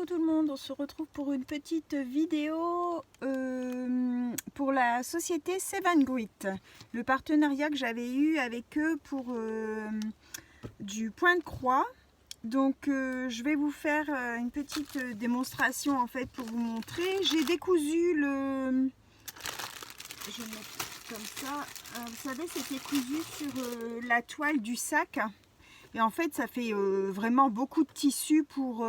Coucou tout le monde, on se retrouve pour une petite vidéo pour la société Seven Grit, le partenariat que j'avais eu avec eux pour du point de croix. Donc je vais vous faire une petite démonstration en fait pour vous montrer. J'ai décousu le... Je vais le mettre comme ça. Vous savez, c'était cousu sur la toile du sac. Et en fait, ça fait vraiment beaucoup de tissu pour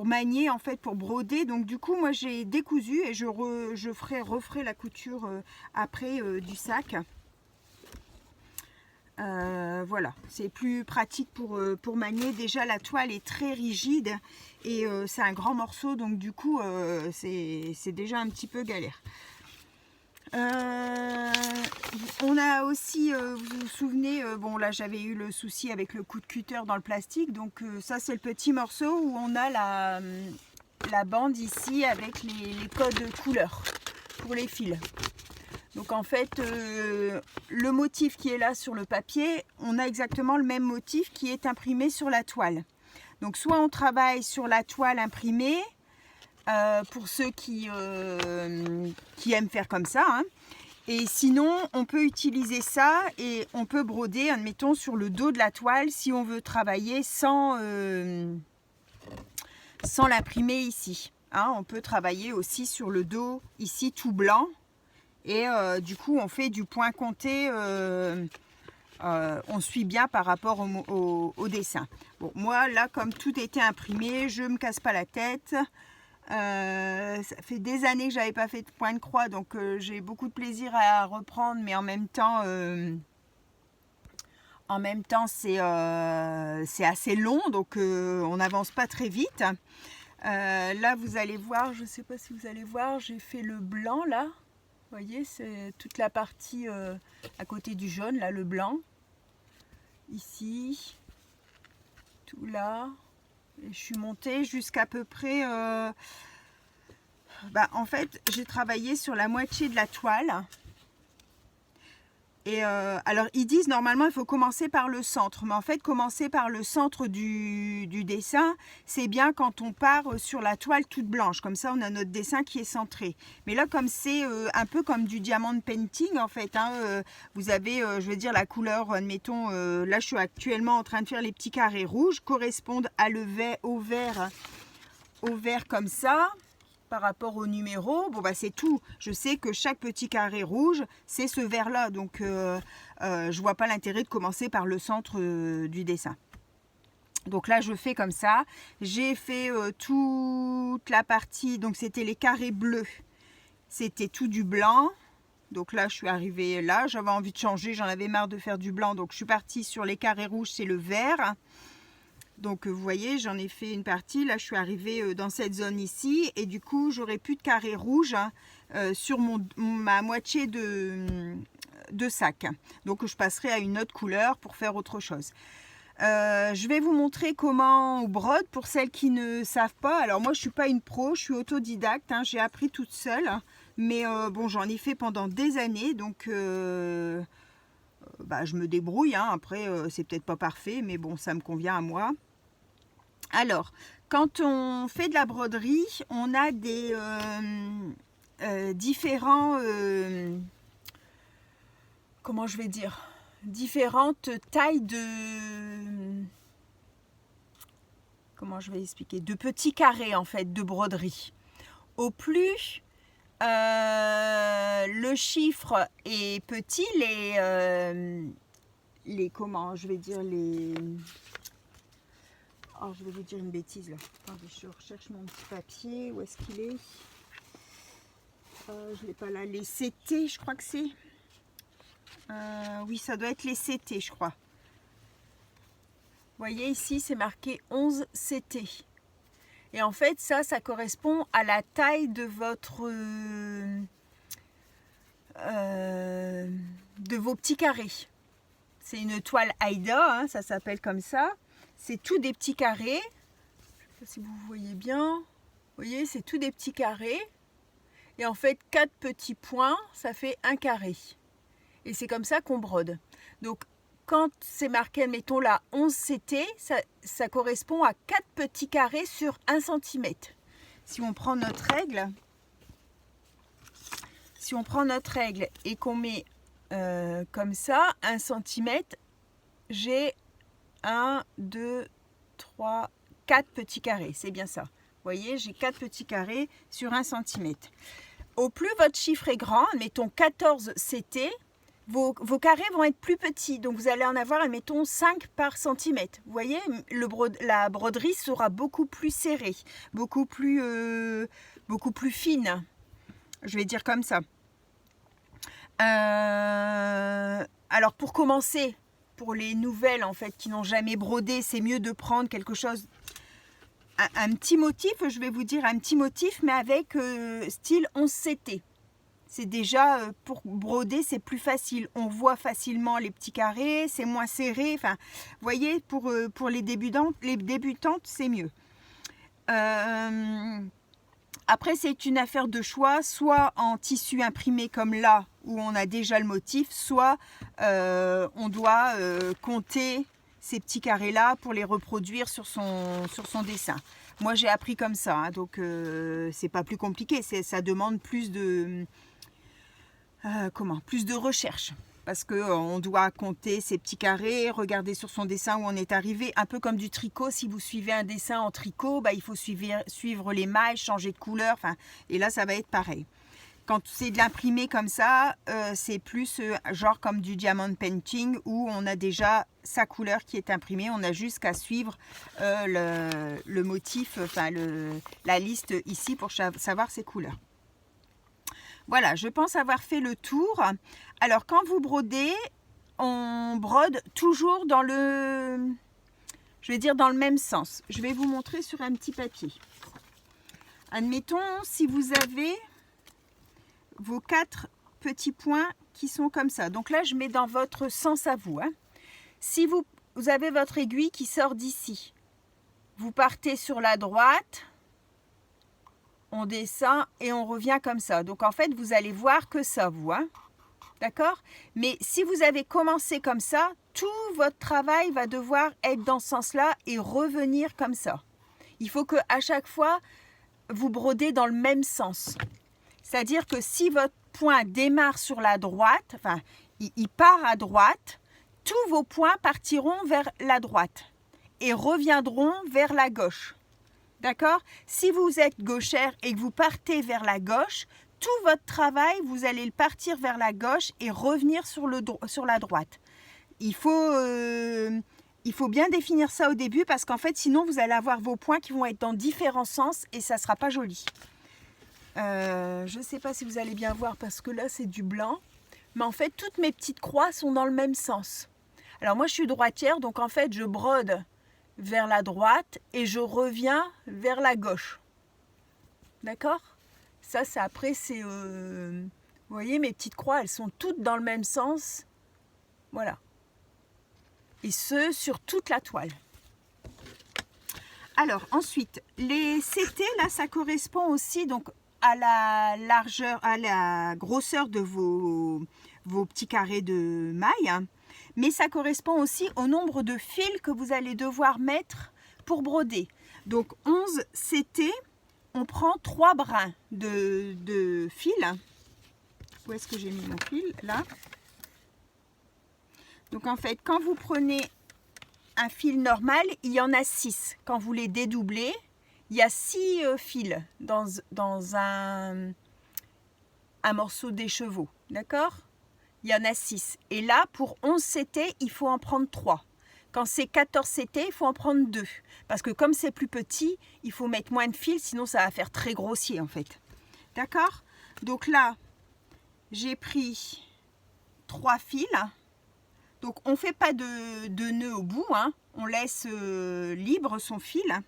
manier, en fait, pour broder. Donc du coup, moi j'ai décousu et je referai la couture après du sac. Voilà, c'est plus pratique pour manier. Déjà, la toile est très rigide et c'est un grand morceau, donc du coup, c'est déjà un petit peu galère. On a aussi, vous vous souvenez, bon là j'avais eu le souci avec le coup de cutter dans le plastique, donc ça c'est le petit morceau où on a la bande ici avec les codes couleurs pour les fils. Donc en fait, le motif qui est là sur le papier, on a exactement le même motif qui est imprimé sur la toile. Donc soit on travaille sur la toile imprimée, pour ceux qui aiment faire comme ça, hein. Et sinon on peut utiliser ça et on peut broder, admettons, sur le dos de la toile si on veut travailler sans l'imprimer ici, hein. On peut travailler aussi sur le dos ici tout blanc et du coup on fait du point compté, on suit bien par rapport au dessin. Bon, moi là, comme tout était imprimé, je me casse pas la tête. Ça fait des années que j'avais pas fait de point de croix, donc j'ai beaucoup de plaisir à reprendre, mais en même temps c'est assez long, donc on n'avance pas très vite. Là vous allez voir, je sais pas si vous allez voir, j'ai fait le blanc là, vous voyez, c'est toute la partie à côté du jaune là, le blanc ici, tout là. Et je suis montée jusqu'à peu près, en fait j'ai travaillé sur la moitié de la toile. Et alors ils disent normalement il faut commencer par le centre, mais en fait commencer par le centre du dessin, c'est bien quand on part sur la toile toute blanche, comme ça on a notre dessin qui est centré. Mais là, comme c'est un peu comme du diamond painting en fait, hein, vous avez je veux dire la couleur, admettons, là je suis actuellement en train de faire les petits carrés rouges, correspondent à au vert comme ça. Par rapport au numéro, bon bah c'est tout. Je sais que chaque petit carré rouge, c'est ce vert là, donc je vois pas l'intérêt de commencer par le centre du dessin. Donc là je fais comme ça. J'ai fait toute la partie, donc c'était les carrés bleus, c'était tout du blanc. Donc là je suis arrivée là, j'avais envie de changer, j'en avais marre de faire du blanc, donc je suis partie sur les carrés rouges, c'est le vert. Donc vous voyez, j'en ai fait une partie, là je suis arrivée dans cette zone ici, et du coup j'aurai plus de carré rouge sur ma moitié de sac. Donc je passerai à une autre couleur pour faire autre chose. Je vais vous montrer comment on brode pour celles qui ne savent pas. Alors moi je suis pas une pro, je suis autodidacte, hein, j'ai appris toute seule, mais bon, j'en ai fait pendant des années, donc je me débrouille, hein. Après c'est peut-être pas parfait, mais bon, ça me convient à moi. Alors, quand on fait de la broderie, on a des différents, comment je vais dire, différentes tailles comment je vais expliquer, de petits carrés en fait de broderie. Au plus le chiffre est petit, comment je vais dire, alors je vais vous dire une bêtise là. Attendez, je recherche mon petit papier. Où est-ce qu'il est, je ne l'ai pas là. Les CT, je crois que c'est. Oui, ça doit être les CT, je crois. Vous voyez ici, c'est marqué 11 CT. Et en fait, ça correspond à la taille de de vos petits carrés. C'est une toile Aida, hein, ça s'appelle comme ça. C'est tout des petits carrés. Je ne sais pas si vous voyez bien. Vous voyez, c'est tout des petits carrés. Et en fait, 4 petits points, ça fait un carré. Et c'est comme ça qu'on brode. Donc, quand c'est marqué, admettons là, 11 CT, ça correspond à 4 petits carrés sur 1 cm. Si on prend notre règle, et qu'on met comme ça, 1 cm, j'ai 1, 2, 3, 4 petits carrés. C'est bien ça. Vous voyez, j'ai 4 petits carrés sur 1 cm. Au plus votre chiffre est grand, admettons 14 CT, vos carrés vont être plus petits. Donc vous allez en avoir, admettons, 5 par centimètre. Vous voyez, la broderie sera beaucoup plus serrée, beaucoup plus fine. Je vais dire comme ça. Alors pour commencer, pour les nouvelles en fait qui n'ont jamais brodé, c'est mieux de prendre quelque chose, un petit motif, je vais vous dire un petit motif, mais avec style 11 CT. C'est déjà, pour broder, c'est plus facile. On voit facilement les petits carrés, c'est moins serré. Enfin, vous voyez, pour les débutantes, c'est mieux. Après, c'est une affaire de choix, soit en tissu imprimé comme là, où on a déjà le motif, soit on doit compter ces petits carrés-là pour les reproduire sur son dessin. Moi, j'ai appris comme ça, hein, donc c'est pas plus compliqué. Ça demande plus de recherche. Parce qu'on doit compter ces petits carrés, regarder sur son dessin où on est arrivé. Un peu comme du tricot, si vous suivez un dessin en tricot, il faut suivre les mailles, changer de couleur. Et là, ça va être pareil. Quand c'est de l'imprimé comme ça, c'est plus genre comme du diamond painting où on a déjà sa couleur qui est imprimée. On a juste qu'à suivre le motif, la liste ici pour savoir ses couleurs. Voilà, je pense avoir fait le tour. Alors, quand vous brodez, on brode toujours dans le même sens. Je vais vous montrer sur un petit papier. Admettons, si vous avez vos 4 petits points qui sont comme ça. Donc là, je mets dans votre sens à vous. Hein. Si vous avez votre aiguille qui sort d'ici, vous partez sur la droite, on descend et on revient comme ça. Donc en fait, vous allez voir que ça, vous. Hein. D'accord? Mais si vous avez commencé comme ça, tout votre travail va devoir être dans ce sens-là et revenir comme ça. Il faut qu'à chaque fois, vous brodez dans le même sens. C'est-à-dire que si votre point démarre sur la droite, il part à droite, tous vos points partiront vers la droite et reviendront vers la gauche. D'accord? Si vous êtes gauchère et que vous partez vers la gauche, tout votre travail, vous allez le partir vers la gauche et revenir sur la droite. Il faut bien définir ça au début parce qu'en fait, sinon, vous allez avoir vos points qui vont être dans différents sens et ça ne sera pas joli. Je ne sais pas si vous allez bien voir parce que là, c'est du blanc. Mais en fait, toutes mes petites croix sont dans le même sens. Alors moi, je suis droitière, donc en fait, je brode vers la droite et je reviens vers la gauche. D'accord? Ça, après, c'est... vous voyez, mes petites croix, elles sont toutes dans le même sens. Voilà. Et ce, sur toute la toile. Alors, ensuite, les CT, là, ça correspond aussi donc à la largeur, à la grosseur de vos petits carrés de mailles. Hein. Mais ça correspond aussi au nombre de fils que vous allez devoir mettre pour broder. Donc 11 CT, on prend 3 brins de fil. Où est-ce que j'ai mis mon fil? Là. Donc en fait, quand vous prenez un fil normal, il y en a 6. Quand vous les dédoublez, il y a 6 fils dans un morceau d'écheveau. D'accord? Il y en a 6. Et là, pour 11 CT, il faut en prendre 3. Quand c'est 14 CT, il faut en prendre 2. Parce que comme c'est plus petit, il faut mettre moins de fils, sinon ça va faire très grossier en fait. D'accord? Donc là, j'ai pris 3 fils. Donc on ne fait pas de nœud au bout. Hein. On laisse libre son fil.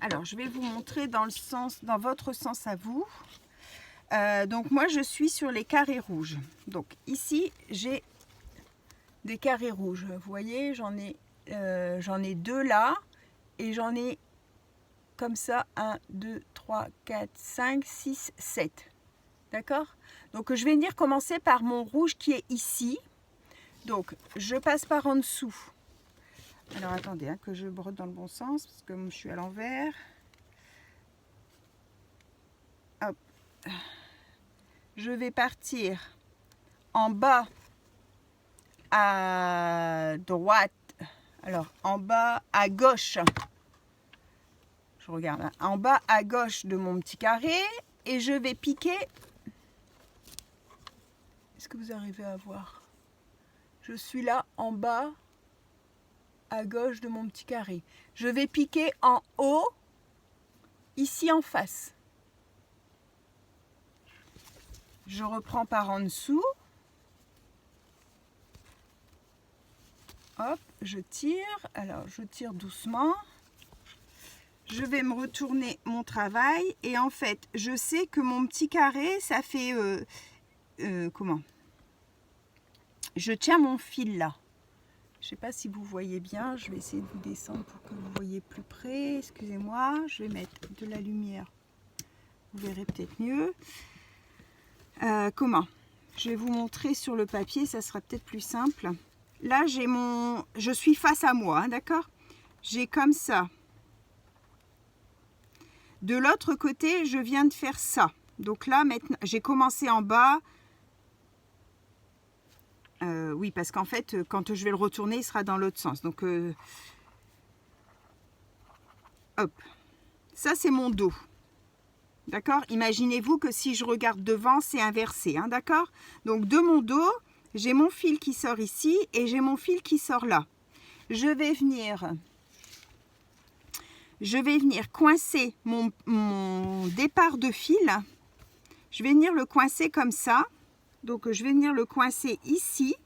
Alors, je vais vous montrer dans votre sens à vous. Donc moi je suis sur les carrés rouges. Donc ici j'ai des carrés rouges. Vous voyez, j'en ai 2 là et j'en ai comme ça 1, 2, 3, 4, 5, 6, 7. D'accord? Donc je vais venir commencer par mon rouge qui est ici. Donc, je passe par en dessous. Alors, attendez, hein, que je brode dans le bon sens, parce que je suis à l'envers. Hop. Je vais partir en bas à droite. Alors, en bas à gauche. Je regarde, hein, en bas à gauche de mon petit carré. Et je vais piquer. Est-ce que vous arrivez à voir? Je suis là en bas à gauche de mon petit carré. Je vais piquer en haut, ici en face. Je reprends par en dessous. Hop, je tire. Alors, je tire doucement. Je vais me retourner mon travail. Et en fait, je sais que mon petit carré, ça fait... comment? Je tiens mon fil là. Je ne sais pas si vous voyez bien. Je vais essayer de vous descendre pour que vous voyez plus près. Excusez-moi. Je vais mettre de la lumière. Vous verrez peut-être mieux. Comment? Je vais vous montrer sur le papier. Ça sera peut-être plus simple. Là, j'ai mon... Je suis face à moi, hein, d'accord? J'ai comme ça. De l'autre côté, je viens de faire ça. Donc là, maintenant, j'ai commencé en bas. Oui, parce qu'en fait, quand je vais le retourner, il sera dans l'autre sens. Donc, hop. Ça, c'est mon dos. D'accord? Imaginez-vous que si je regarde devant, c'est inversé. Hein, d'accord? Donc, de mon dos, j'ai mon fil qui sort ici et j'ai mon fil qui sort là. Je vais venir coincer mon départ de fil. Je vais venir le coincer comme ça. Donc, je vais venir le coincer ici.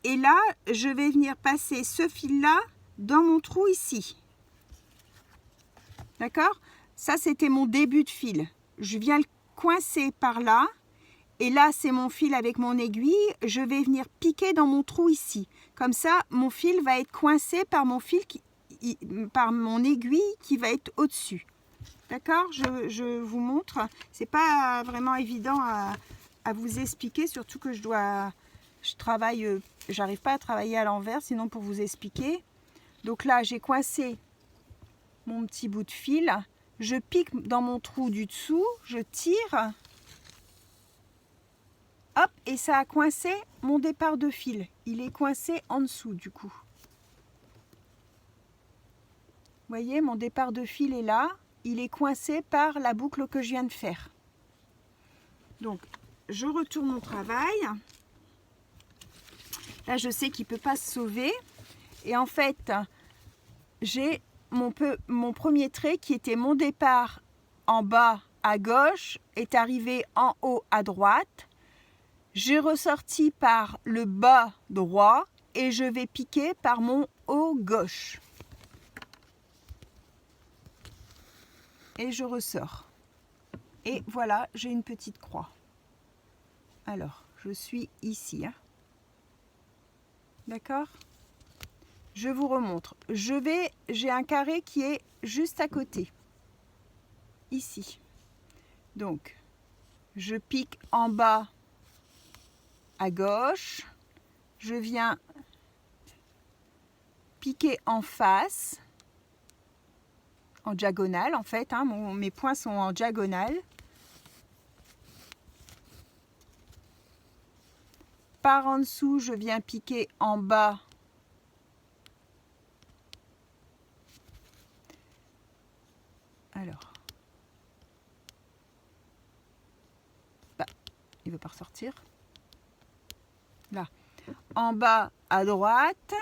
Et là, je vais venir passer ce fil-là dans mon trou ici. D'accord? Ça, c'était mon début de fil. Je viens le coincer par là. Et là, c'est mon fil avec mon aiguille. Je vais venir piquer dans mon trou ici. Comme ça, mon fil va être coincé par mon aiguille qui va être au-dessus. D'accord? Je vous montre. C'est pas vraiment évident à vous expliquer, surtout que j'arrive pas à travailler à l'envers, sinon pour vous expliquer. Donc là, j'ai coincé mon petit bout de fil. Je pique dans mon trou du dessous, je tire. Hop, et ça a coincé mon départ de fil. Il est coincé en dessous du coup. Vous voyez, mon départ de fil est là. Il est coincé par la boucle que je viens de faire. Donc, je retourne mon travail. Là, je sais qu'il ne peut pas se sauver. Et en fait, j'ai mon premier trait qui était mon départ en bas à gauche est arrivé en haut à droite. J'ai ressorti par le bas droit et je vais piquer par mon haut gauche. Et je ressors. Et voilà, j'ai une petite croix. Alors, je suis ici. Hein. D'accord? Je vous remontre. J'ai un carré qui est juste à côté. Ici. Donc, je pique en bas à gauche. Je viens piquer en face. En diagonale en fait, hein, mes points sont en diagonale. Par en dessous, je viens piquer en bas. Alors, il ne veut pas ressortir. Là, en bas à droite,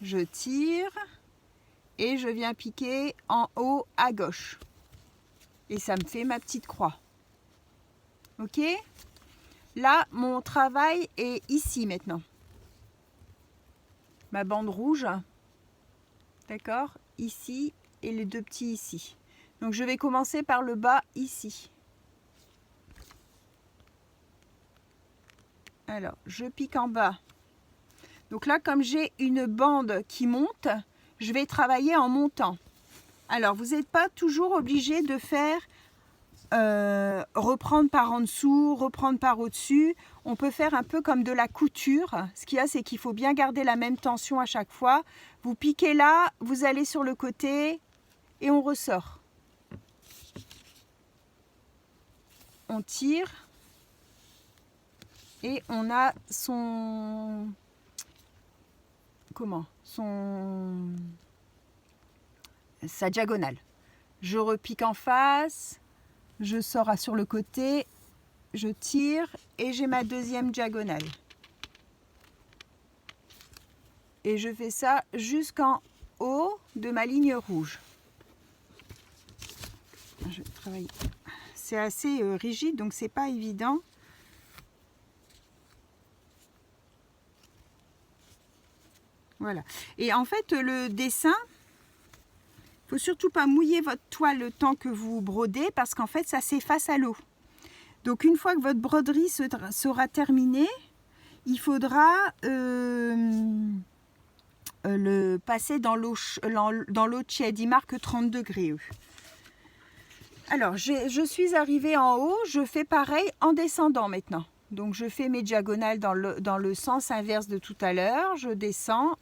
je tire. Et je viens piquer en haut à gauche. Et ça me fait ma petite croix. Ok? Là, mon travail est ici maintenant. Ma bande rouge. D'accord? Ici et les deux petits ici. Donc je vais commencer par le bas ici. Alors, je pique en bas. Donc là, comme j'ai une bande qui monte, je vais travailler en montant. Alors, vous n'êtes pas toujours obligé de faire reprendre par en dessous, reprendre par au-dessus. On peut faire un peu comme de la couture. Ce qu'il y a, c'est qu'il faut bien garder la même tension à chaque fois. Vous piquez là, vous allez sur le côté et on ressort. On tire et on a sa diagonale. Je repique en face, je sors sur le côté, je tire et j'ai ma deuxième diagonale. Et je fais ça jusqu'en haut de ma ligne rouge. Je vais travailler. C'est assez rigide, donc c'est pas évident. Voilà. Et en fait, le dessin, il faut surtout pas mouiller votre toile le temps que vous brodez, parce qu'en fait, ça s'efface à l'eau. Donc, une fois que votre broderie sera terminée, il faudra le passer dans l'eau tiède. Il marque 30 degrés. Alors, je suis arrivée en haut, je fais pareil en descendant maintenant. Donc, je fais mes diagonales dans le sens inverse de tout à l'heure. Je descends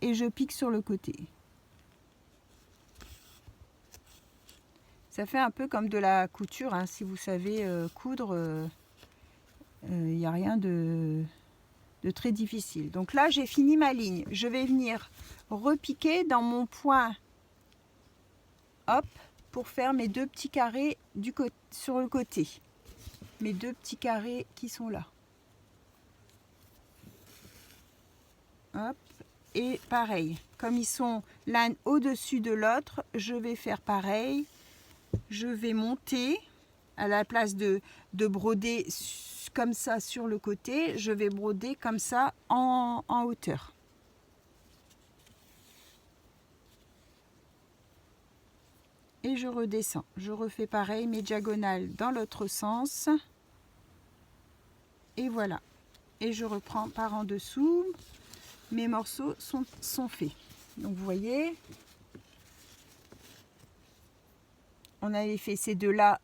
et je pique sur le côté. Ça fait un peu comme de la couture, hein. Si vous savez coudre, il n'y a rien de très difficile. Donc là, j'ai fini ma ligne. Je vais venir repiquer dans mon point, hop, pour faire mes deux petits carrés sur le côté. Mes deux petits carrés qui sont là. Hop. Et pareil, comme ils sont l'un au-dessus de l'autre, je vais faire pareil. Je vais monter à la place de broder comme ça sur le côté, je vais broder comme ça en hauteur. Et je redescends. Je refais pareil, mes diagonales dans l'autre sens. Et voilà. Et je reprends par en dessous. Mes morceaux sont faits. Donc vous voyez, on avait fait ces deux-là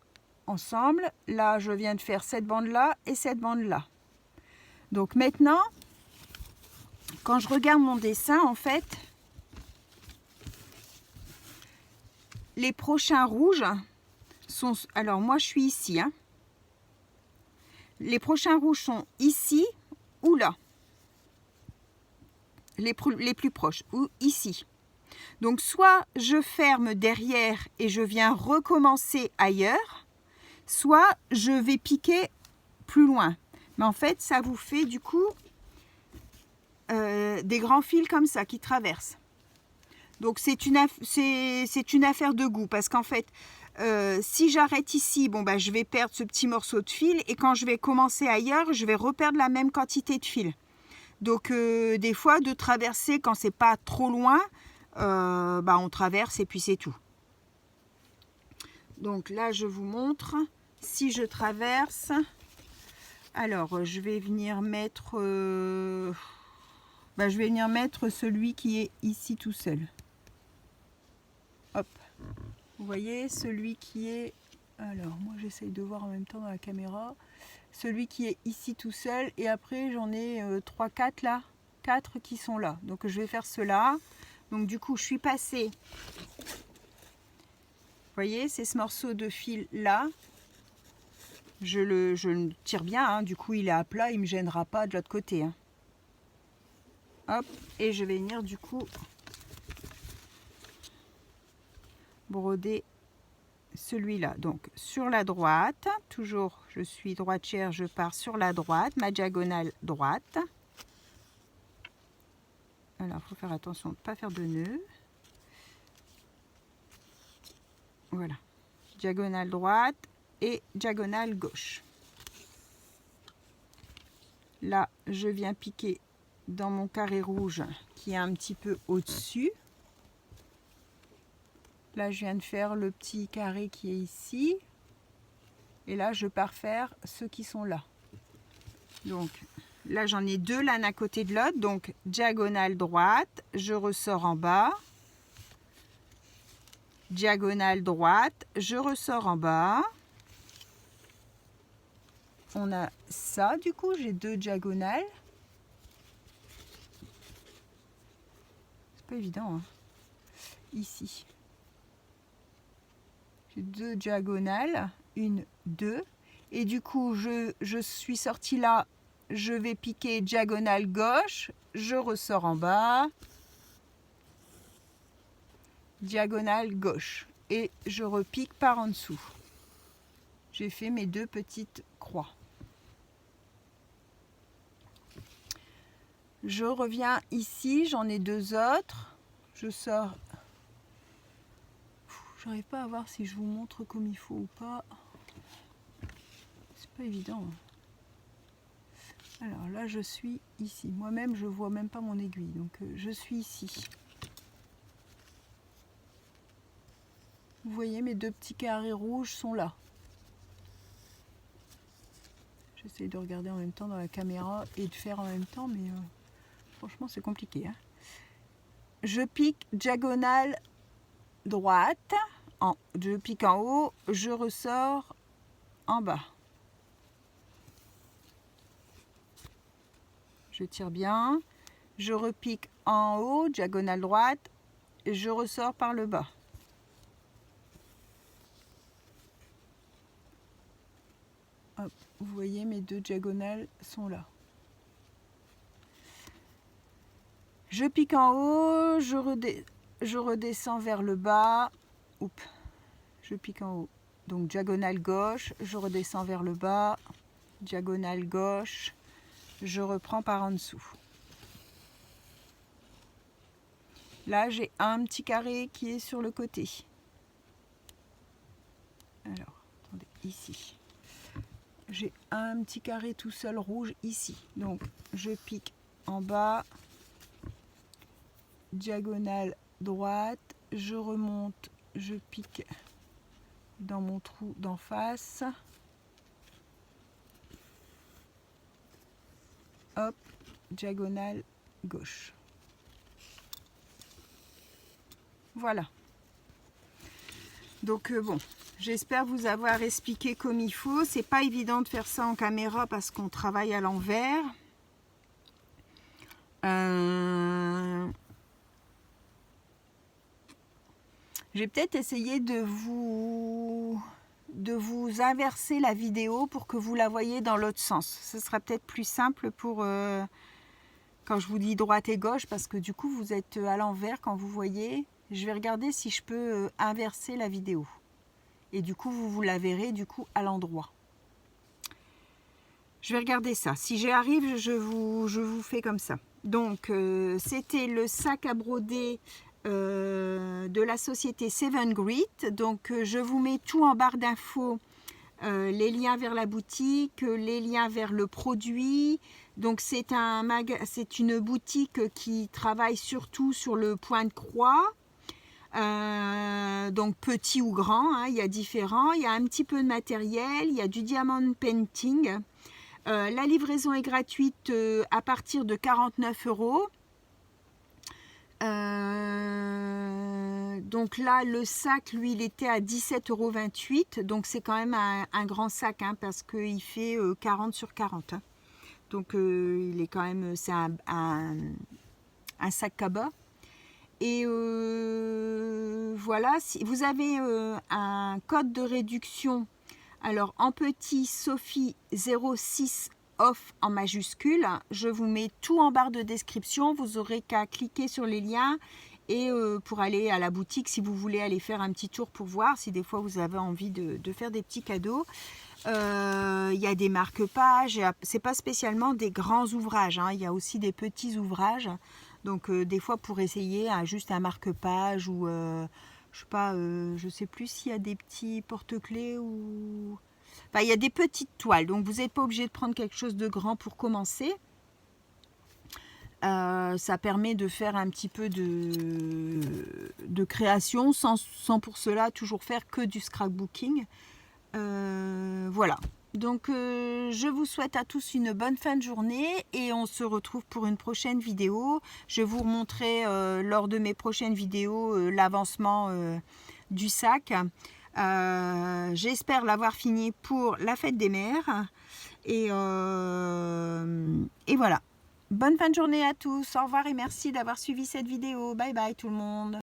ensemble. Là, je viens de faire cette bande-là et cette bande-là. Donc maintenant, quand je regarde mon dessin, en fait, les prochains rouges sont... Alors moi, je suis ici. Hein. Les prochains rouges sont ici ou là. Les plus proches, ou ici. Donc soit je ferme derrière et je viens recommencer ailleurs, soit je vais piquer plus loin. Mais en fait, ça vous fait du coup des grands fils comme ça qui traversent. Donc c'est une affaire de goût, parce qu'en fait, si j'arrête ici, bon, bah, je vais perdre ce petit morceau de fil, et quand je vais commencer ailleurs, je vais reperdre la même quantité de fil. Donc des fois, de traverser quand c'est pas trop loin, bah, on traverse et puis c'est tout. Donc là, je vous montre. Si je traverse, alors je vais venir mettre, je vais venir mettre celui qui est ici tout seul. Hop, vous voyez, celui qui est... Alors moi, j'essaye de voir en même temps dans la caméra. Celui qui est ici tout seul, et après j'en ai 3-4 là, 4 qui sont là. Donc je vais faire cela. Donc du coup je suis passée, vous voyez, c'est ce morceau de fil là. Je le tire bien, hein. Du coup il est à plat, il ne me gênera pas de l'autre côté. Hein. Hop, et je vais venir du coup broder celui-là. Donc sur la droite, toujours je suis droitière, je pars sur la droite, ma diagonale droite. Alors il faut faire attention de ne pas faire de nœud. Voilà, diagonale droite et diagonale gauche. Là je viens piquer dans mon carré rouge qui est un petit peu au-dessus. Là, je viens de faire le petit carré qui est ici. Et là, je pars faire ceux qui sont là. Donc, là, j'en ai deux l'un à côté de l'autre. Donc, diagonale droite, je ressors en bas. Diagonale droite, je ressors en bas. on a ça, du coup, j'ai 2 diagonales. C'est pas évident, hein. Ici. J'ai 2 diagonales, 1, 2. Et du coup, je suis sortie là, je vais piquer diagonale gauche, je ressors en bas, diagonale gauche. Et je repique par en dessous. J'ai fait mes 2 petites croix. Je reviens ici, j'en ai 2 autres. Je sors. J'arrive pas à voir si je vous montre comme il faut ou pas. C'est pas évident. Alors là, je suis ici. Moi-même, je vois même pas mon aiguille. Donc, je suis ici. Vous voyez, mes 2 petits carrés rouges sont là. J'essaie de regarder en même temps dans la caméra et de faire en même temps, mais franchement, c'est compliqué, hein. Je pique diagonale droite, je pique en haut, je ressors en bas. Je tire bien, je repique en haut, diagonale droite, et je ressors par le bas. Hop, vous voyez, mes 2 diagonales sont là. Je pique en haut, je redescends vers le bas. Oups, je pique en haut. Donc diagonale gauche, je redescends vers le bas. Diagonale gauche, je reprends par en dessous. Là, j'ai un petit carré qui est sur le côté. Alors, attendez, ici. J'ai un petit carré tout seul rouge ici. Donc, je pique en bas. Diagonale droite, je remonte, je pique dans mon trou d'en face. Hop, diagonale gauche. Voilà. Donc bon, j'espère vous avoir expliqué comme il faut. C'est pas évident de faire ça en caméra parce qu'on travaille à l'envers. J'ai peut-être essayé de vous inverser la vidéo pour que vous la voyez dans l'autre sens. Ce sera peut-être plus simple pour quand je vous dis droite et gauche, parce que du coup vous êtes à l'envers quand vous voyez. Je vais regarder si je peux inverser la vidéo. Et du coup vous la verrez du coup à l'endroit. Je vais regarder ça. Si j'y arrive, je vous fais comme ça. Donc c'était le sac à broder de la société Seven Grit. Donc je vous mets tout en barre d'infos, les liens vers la boutique, les liens vers le produit. Donc c'est une boutique qui travaille surtout sur le point de croix, donc petit ou grand, hein, il y a différents. Il y a un petit peu de matériel, il y a du diamond painting. La livraison est gratuite à partir de 49 €. Donc là, le sac, lui, il était à 17,28 €. Donc c'est quand même un grand sac, hein, parce qu'il fait 40 sur 40. Hein. Donc il est quand même, c'est un sac cabas. Et voilà, si vous avez un code de réduction, alors en petit, Sophie 06 off en majuscule, je vous mets tout en barre de description, vous aurez qu'à cliquer sur les liens et pour aller à la boutique si vous voulez aller faire un petit tour pour voir si des fois vous avez envie de faire des petits cadeaux. Il y a des marque-pages, c'est pas spécialement des grands ouvrages, hein, il y a aussi des petits ouvrages, donc des fois pour essayer juste un marque-page ou je sais pas, je sais plus s'il y a des petits porte-clés ou... Enfin, il y a des petites toiles, donc vous n'êtes pas obligé de prendre quelque chose de grand pour commencer. Ça permet de faire un petit peu de création sans pour cela toujours faire que du scrapbooking. Voilà. Donc je vous souhaite à tous une bonne fin de journée et on se retrouve pour une prochaine vidéo. Je vais vous montrer lors de mes prochaines vidéos l'avancement du sac. J'espère l'avoir fini pour la fête des mères Et voilà. Bonne fin de journée à tous. Au revoir et merci d'avoir suivi cette vidéo. Bye bye tout le monde.